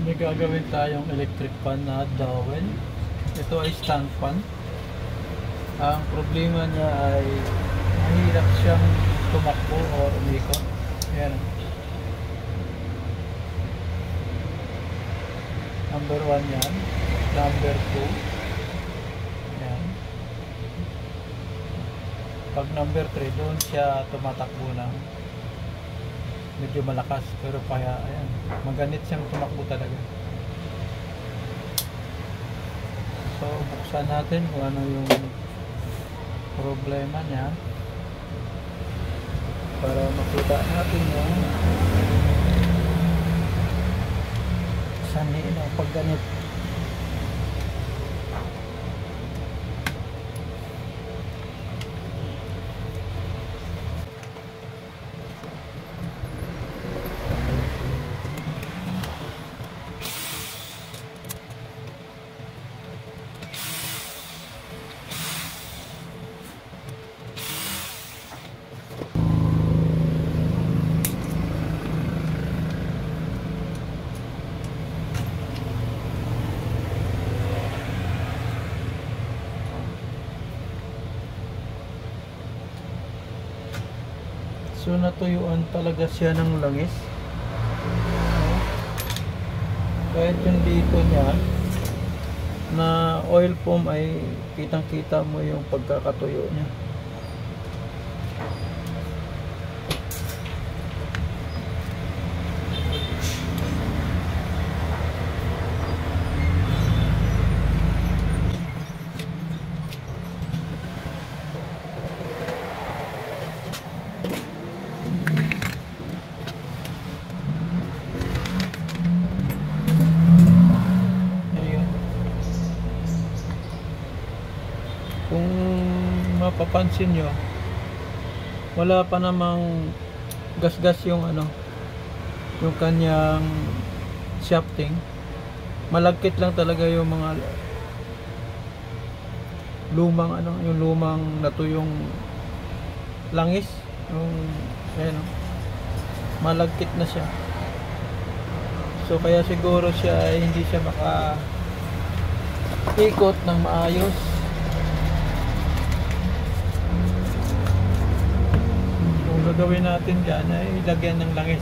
May gagawin tayong electric fan na dowel. Ito ay stand fan. Ang problema niya ay mahirap siyang tumakbo o umikot. Ayan. Number 1 yan. Number 2. Ayan. Pag number 3, doon siya tumatakbo ng medyo malakas. Pero kaya, ayan, maganit siyang tumakbo talaga. So, buksan natin kung ano yung problema niya para makita natin yung sanhi ng pagganit. So natuyuan talaga siya ng langis. Kahit yung dito niya na oil foam ay kitang kita mo yung pagkakatuyo niya. Kung mapapansin nyo, wala pa namang gas-gas yung yung kanyang shafting. Malagkit lang talaga yung mga lumang yung lumang natuyong langis, yung malagkit na siya. So kaya siguro siya ay hindi siya ikot ng maayos. Gagawin natin dyan ay ilagyan ng langis.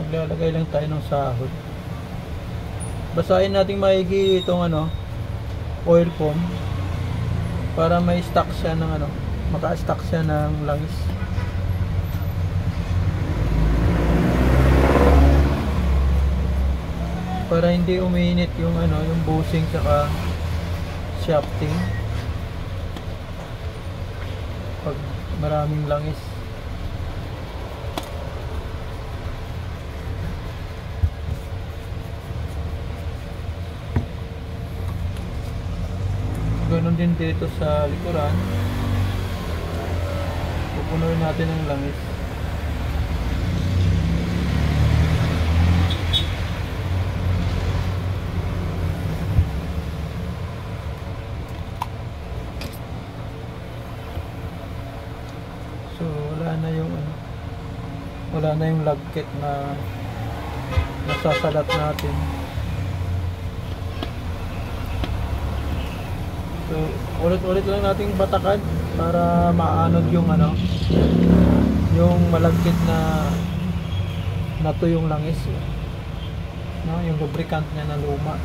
Maglalagay lang tayo ng sahod. Basahin natin maigi itong oil foam para may stock siya ng maka-stock siya ng langis. Para hindi uminit yung yung bushing saka shafting pag maraming langis. Ganon din dito sa likuran. Pupunuin natin ng langis. So wala na yung lagkit na nasasalat natin. So ulit-ulit lang nating batakan para maanod yung yung malagkit na natuyong langis, yung lubricant niya na luma.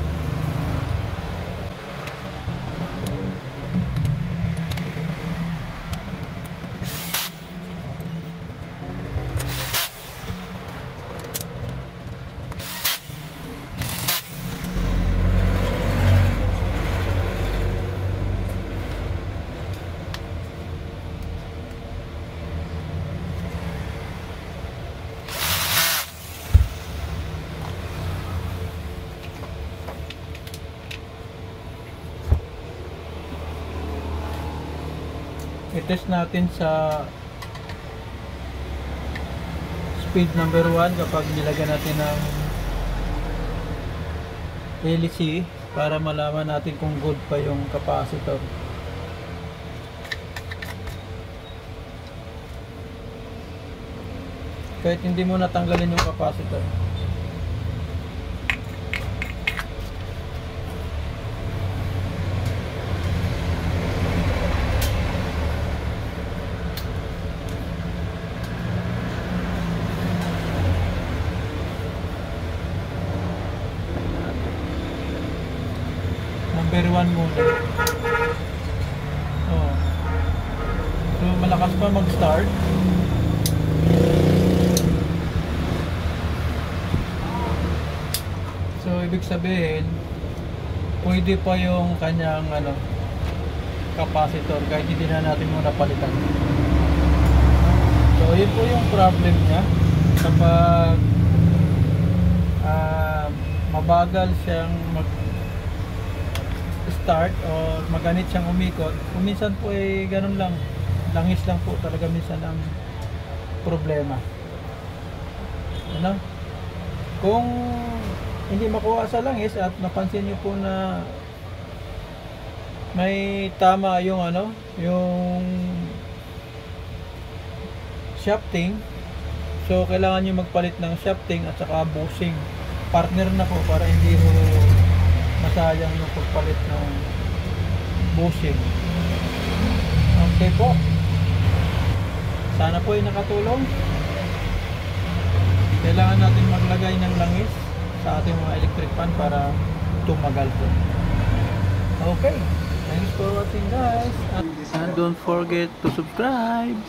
I-test natin sa speed number 1 kapag nilagyan natin ng LC para malaman natin kung good pa yung capacitor. kahit hindi mo natanggalin yung capacitor. Number 1 muna. Oh. So malakas pa mag-start. So ibig sabihin pwede pa yung kanyang capacitor kahit hindi na natin muna palitan. So yun po yung problem niya kapag mabagal siyang start o maganit siyang umikot. Minsan po ay ganun lang, langis lang po talaga minsan ang problema. Kung hindi makuha sa langis at napansin niyo po na may tama yung yung shafting, so kailangan niyo magpalit ng shafting at saka bushing partner na po para hindi ho masayang yung pagpalit ng bushing. Okay po, sana po ay nakatulong. Kailangan natin maglagay ng langis sa ating mga electric fan para tumagal po. Okay, thanks for watching guys, and don't forget to subscribe.